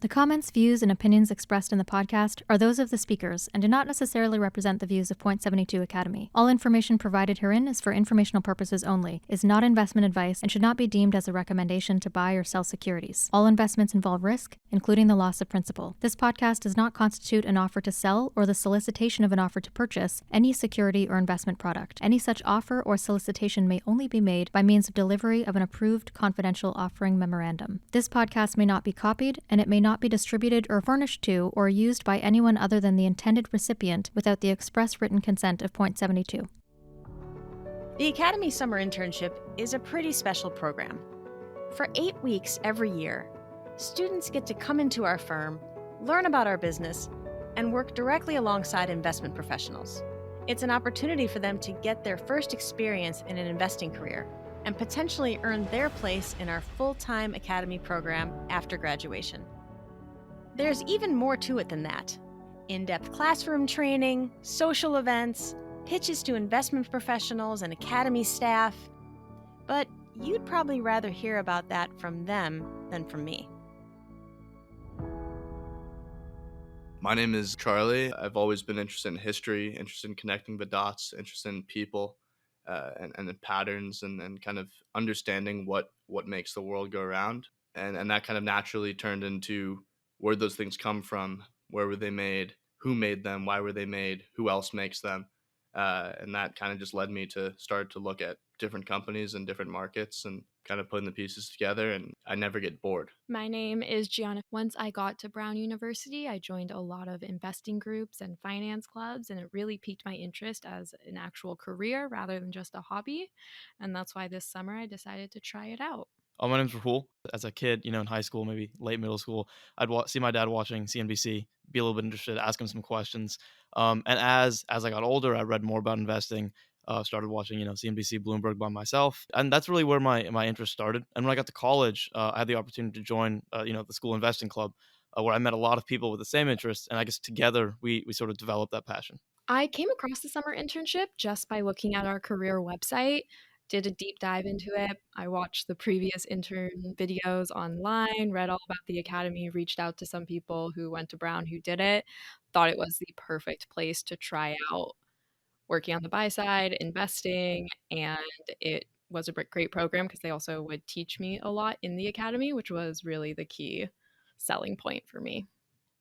The comments, views, and opinions expressed in the podcast are those of the speakers and do not necessarily represent the views of Point72 Academy. All information provided herein is for informational purposes only, is not investment advice, and should not be deemed as a recommendation to buy or sell securities. All investments involve risk, including the loss of principal. This podcast does not constitute an offer to sell or the solicitation of an offer to purchase any security or investment product. Any such offer or solicitation may only be made by means of delivery of an approved confidential offering memorandum. This podcast may not be copied, and it may not be distributed or furnished to or used by anyone other than the intended recipient without the express written consent of Point72. The Academy Summer Internship is a pretty special program. For 8 weeks every year, students get to come into our firm, learn about our business, and work directly alongside investment professionals. It's an opportunity for them to get their first experience in an investing career and potentially earn their place in our full-time academy program after graduation. There's even more to it than that. In-depth classroom training, social events, pitches to investment professionals and academy staff. But you'd probably rather hear about that from them than from me. My name is Charlie. I've always been interested in history, interested in connecting the dots, interested in people and the patterns and kind of understanding what makes the world go around. And that kind of naturally turned into where those things come from, where were they made, who made them, why were they made, who else makes them. And that kind of just led me to start to look at different companies and different markets and kind of putting the pieces together, and I never get bored. My name is Gianna. Once I got to Brown University, I joined a lot of investing groups and finance clubs, and it really piqued my interest as an actual career rather than just a hobby. And that's why this summer I decided to try it out. My name's Rahul. As a kid, in high school, maybe late middle school, I'd see my dad watching CNBC, be a little bit interested, ask him some questions. And as I got older, I read more about investing, started watching, CNBC, Bloomberg by myself. And that's really where my interest started. And when I got to college, I had the opportunity to join, the school investing club, where I met a lot of people with the same interests. And I guess together we sort of developed that passion. I came across the summer internship just by looking at our career website, did a deep dive into it. I watched the previous intern videos online, read all about the academy, reached out to some people who went to Brown who did it, thought it was the perfect place to try out working on the buy side, investing, and it was a great program because they also would teach me a lot in the academy, which was really the key selling point for me.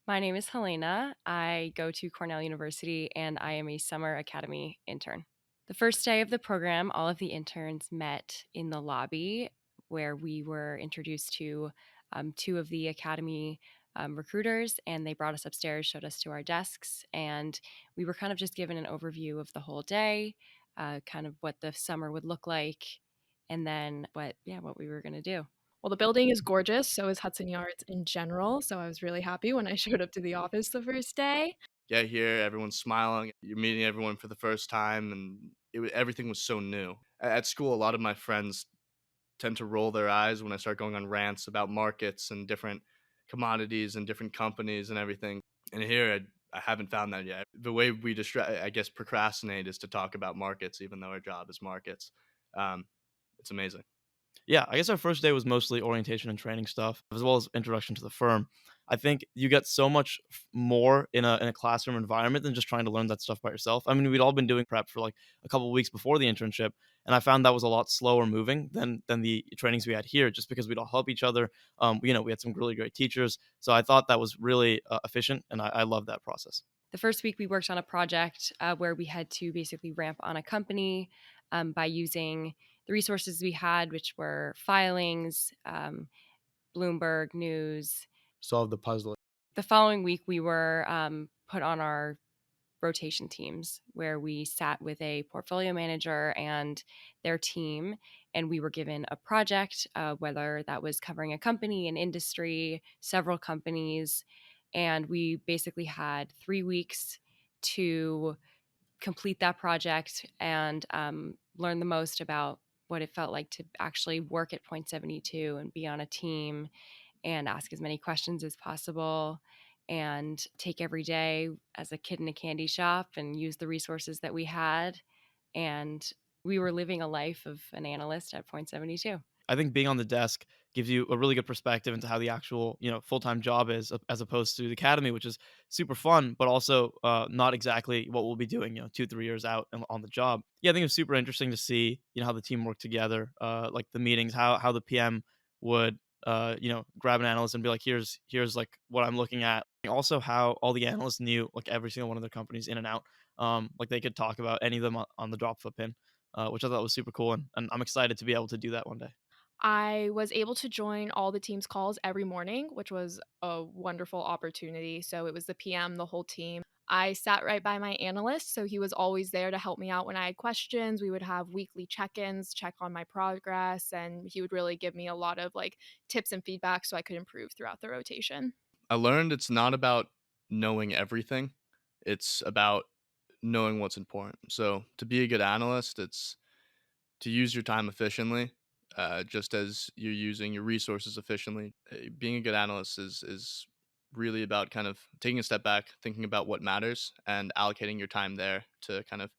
My name is Helena. I go to Cornell University and I am a summer academy intern. The first day of the program, all of the interns met in the lobby where we were introduced to two of the academy recruiters, and they brought us upstairs, showed us to our desks, and we were kind of just given an overview of the whole day, kind of what the summer would look like, and then what we were going to do. Well, the building is gorgeous, so is Hudson Yards in general, so I was really happy when I showed up to the office the first day. Get here, everyone's smiling, you're meeting everyone for the first time, and everything was so new. At school, a lot of my friends tend to roll their eyes when I start going on rants about markets and different commodities and different companies and everything. And here, I haven't found that yet. The way we procrastinate is to talk about markets, even though our job is markets. It's amazing. Yeah, I guess our first day was mostly orientation and training stuff, as well as introduction to the firm. I think you get so much more in a classroom environment than just trying to learn that stuff by yourself. I mean, we'd all been doing prep for like a couple of weeks before the internship, and I found that was a lot slower moving than the trainings we had here, just because we'd all help each other. We had some really great teachers, so I thought that was really efficient, and I love that process. The first week we worked on a project where we had to basically ramp on a company by using the resources we had, which were filings, Bloomberg News. Solve the puzzle. The following week, we were put on our rotation teams where we sat with a portfolio manager and their team, and we were given a project, whether that was covering a company, an industry, several companies, and we basically had 3 weeks to complete that project and learn the most about what it felt like to actually work at Point72 and be on a team and ask as many questions as possible and take every day as a kid in a candy shop and use the resources that we had. And we were living a life of an analyst at Point72. I think being on the desk gives you a really good perspective into how the actual, full-time job is, as opposed to the academy, which is super fun, but also not exactly what we'll be doing, 2, 3 years out on the job. Yeah, I think it's super interesting to see, how the team work together, like the meetings, how the PM would, grab an analyst and be like, here's like what I'm looking at. Also, how all the analysts knew like every single one of their companies in and out. Like they could talk about any of them on the drop of a pin, which I thought was super cool, and I'm excited to be able to do that one day. I was able to join all the team's calls every morning, which was a wonderful opportunity. So it was the PM, the whole team. I sat right by my analyst, so he was always there to help me out when I had questions. We would have weekly check-ins, check on my progress, and he would really give me a lot of like tips and feedback so I could improve throughout the rotation. I learned it's not about knowing everything, it's about knowing what's important. So to be a good analyst, it's to use your time efficiently, just as you're using your resources efficiently. Being a good analyst is really about kind of taking a step back, thinking about what matters, and allocating your time there to kind of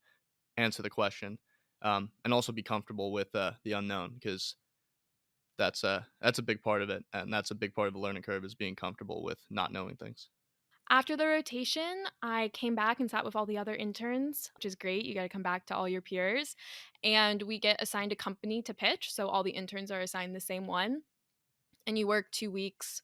answer the question, and also be comfortable with the unknown, because that's a big part of it, and that's a big part of the learning curve, is being comfortable with not knowing things. After the rotation, I came back and sat with all the other interns, which is great. You got to come back to all your peers. And we get assigned a company to pitch. So all the interns are assigned the same one. And you work 2 weeks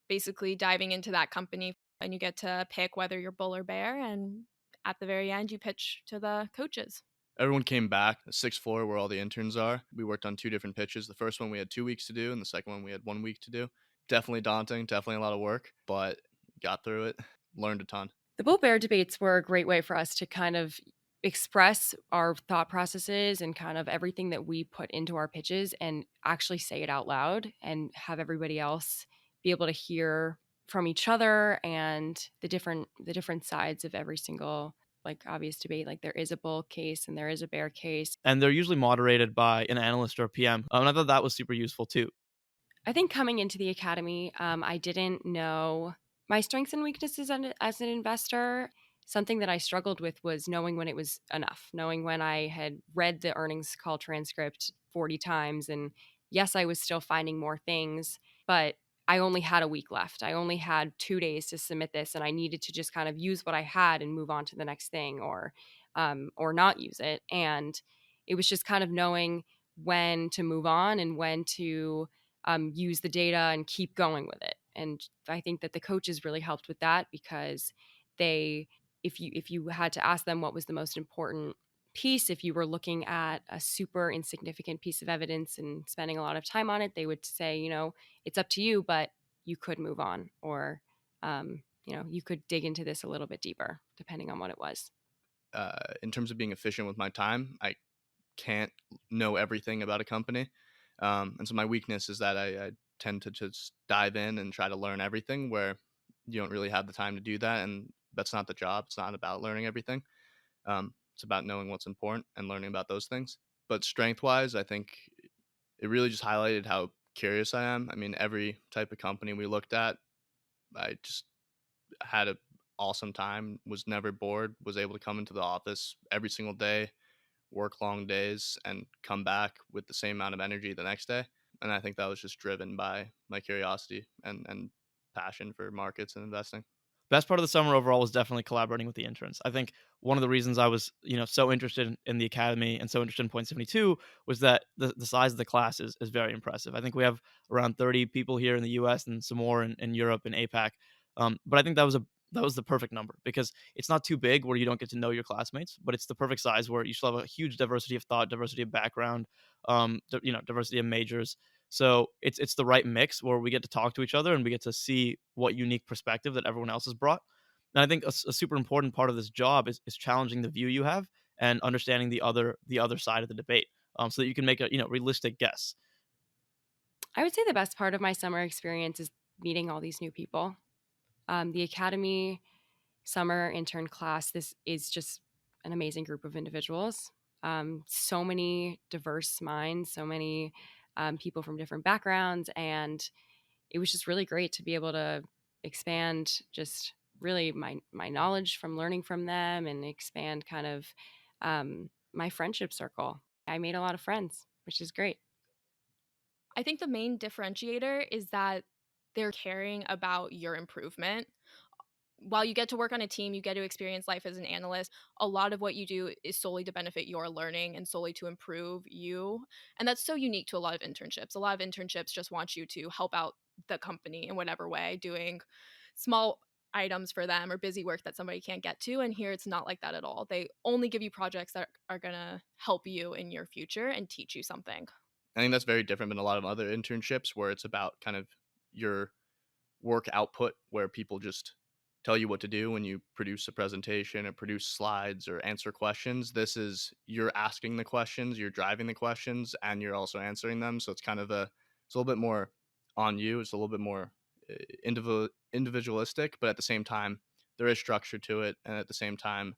basically diving into that company. And you get to pick whether you're bull or bear. And at the very end, you pitch to the coaches. Everyone came back, the sixth floor where all the interns are. We worked on two different pitches. The first one we had 2 weeks to do, and the second one we had 1 week to do. Definitely daunting, definitely a lot of work, but got through it, learned a ton. The bull bear debates were a great way for us to kind of express our thought processes and kind of everything that we put into our pitches and actually say it out loud and have everybody else be able to hear from each other and the different sides of every single like obvious debate. Like there is a bull case and there is a bear case. And they're usually moderated by an analyst or a PM. And I thought that was super useful too. I think coming into the academy, I didn't know my strengths and weaknesses as an investor. Something that I struggled with was knowing when it was enough, knowing when I had read the earnings call transcript 40 times. And yes, I was still finding more things, but I only had a week left. I only had 2 days to submit this, and I needed to just kind of use what I had and move on to the next thing, or not use it. And it was just kind of knowing when to move on and when to use the data and keep going with it. And I think that the coaches really helped with that because if you had to ask them what was the most important piece, if you were looking at a super insignificant piece of evidence and spending a lot of time on it, they would say, it's up to you, but you could move on, or you could dig into this a little bit deeper, depending on what it was. In terms of being efficient with my time, I can't know everything about a company. And so my weakness is that I tend to just dive in and try to learn everything, where you don't really have the time to do that. And that's not the job. It's not about learning everything. It's about knowing what's important and learning about those things. But strength wise, I think it really just highlighted how curious I am. I mean, every type of company we looked at, I just had an awesome time, was never bored, was able to come into the office every single day, work long days, and come back with the same amount of energy the next day. And I think that was just driven by my curiosity and passion for markets and investing. Best part of the summer overall was definitely collaborating with the interns. I think one of the reasons I was, so interested in the academy and so interested in Point 72 was that the size of the class is very impressive. I think we have around 30 people here in the US and some more in Europe and APAC. But I think that was the perfect number, because it's not too big where you don't get to know your classmates, but it's the perfect size where you still have a huge diversity of thought, diversity of background, diversity of majors. So it's the right mix where we get to talk to each other and we get to see what unique perspective that everyone else has brought. And I think a super important part of this job is challenging the view you have and understanding the other side of the debate, so that you can make a realistic guess. I would say the best part of my summer experience is meeting all these new people. The Academy Summer Intern class, this is just an amazing group of individuals. So many diverse minds, so many people from different backgrounds. And it was just really great to be able to expand just really my knowledge from learning from them and expand kind of my friendship circle. I made a lot of friends, which is great. I think the main differentiator is that they're caring about your improvement. While you get to work on a team, you get to experience life as an analyst. A lot of what you do is solely to benefit your learning and solely to improve you. And that's so unique to a lot of internships. A lot of internships just want you to help out the company in whatever way, doing small items for them or busy work that somebody can't get to. And here it's not like that at all. They only give you projects that are going to help you in your future and teach you something. I think that's very different than a lot of other internships where it's about kind of your work output, where people just tell you what to do when you produce a presentation or produce slides or answer questions. This is you're asking the questions, you're driving the questions, and you're also answering them. So it's kind of it's a little bit more on you. It's a little bit more individualistic, but at the same time, there is structure to it, and at the same time,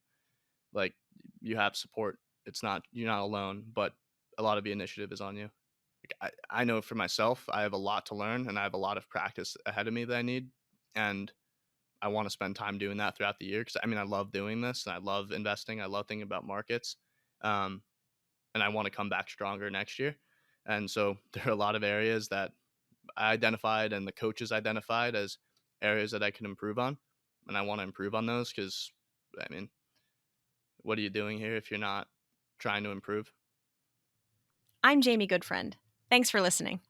like you have support. You're not alone, but a lot of the initiative is on you. I know for myself, I have a lot to learn and I have a lot of practice ahead of me that I need. And I want to spend time doing that throughout the year because I mean, I love doing this and I love investing. I love thinking about markets. Um, and I want to come back stronger next year. And so there are a lot of areas that I identified and the coaches identified as areas that I can improve on. And I want to improve on those because, I mean, what are you doing here if you're not trying to improve? I'm Jamie Goodfriend. Thanks for listening.